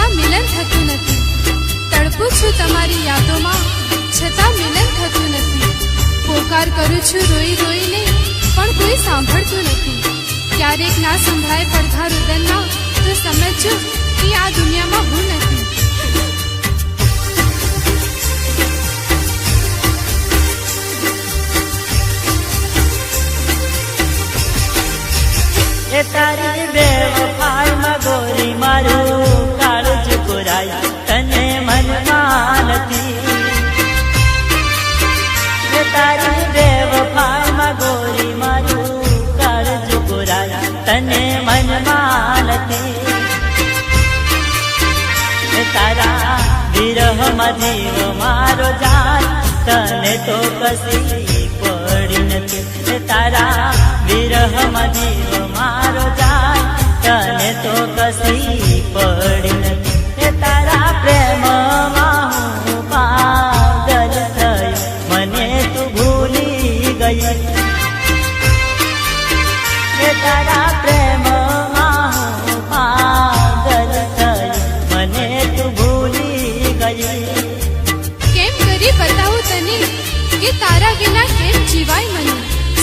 છતાં મિલન થતું નથી. તડપું છું તમારી યાદોમાં, છતાં મિલન થતું નથી. પોકાર કરું છું રોઈ રોઈને, પણ કોઈ સાંભળતું નથી. ક્યારેક ના સંભળાય પડઘા રુદનના, તો સમજજો કે આ દુનિયામાં હું નથી. એ તારી બેવફાઈમાં ગોરી મારું કાળજું પુરાય, તને મનમાં નથી. એ તારી બેવફાઈમાં ગોરી મારું કાળજું પુરાય, તને મનમાં નથી. એ તારા વિરહમાં જીવ મારો જાય, તને તો કશી પડી નથી. એ તારા વિરહમાં જીવ મારો જાય, તને તો કશી પડી નથી. એ તારા પ્રેમમાં હું પાગલ થયો, મને તું ભૂલી ગઈ. એ તારા પ્રેમમાં હું પાગલ થયો, મને તું ભૂલી ગઈ. કેમ કરી બતાવું તને કે તારા વિના કેમ જીવાય મને.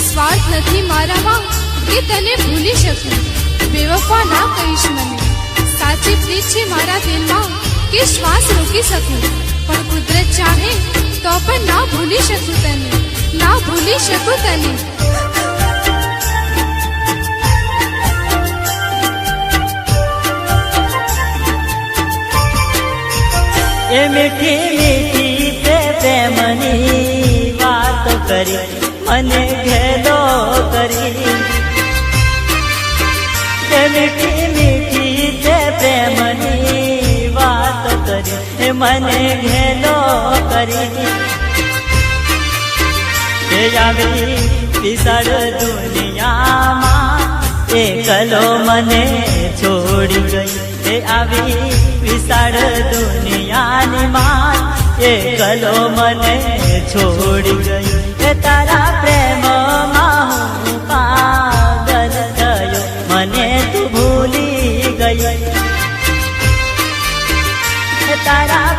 સ્વાર્થ નથી મારામાં કે તને ભૂલી શકું. બેવફા ના કહીશ મને, સાચી પ્રીત છે મારા દિલમાં કે શ્વાસ રોકી શકું. પણ કુદરત ચાહે તો પણ ના ભૂલી શકું તને, ના ભૂલી શકું તને. એ મીઠી મીઠી તે પ્રેમની વાત કરી, મને ઘેલો કરી. એ મીઠી મીઠી તે પ્રેમની વાત કરી, એ મને ઘેલો કરી. એ આવી વિશાળ દુનિયામાં એકલો મને છોડી ગઈ. એ આવી વિશાળ દુનિયાની માં એકલો મને છોડી ગઈ. એ તારા પ્રેમમાં હું પાગલ થયો, મને તું ભૂલી ગઈ. એ તારા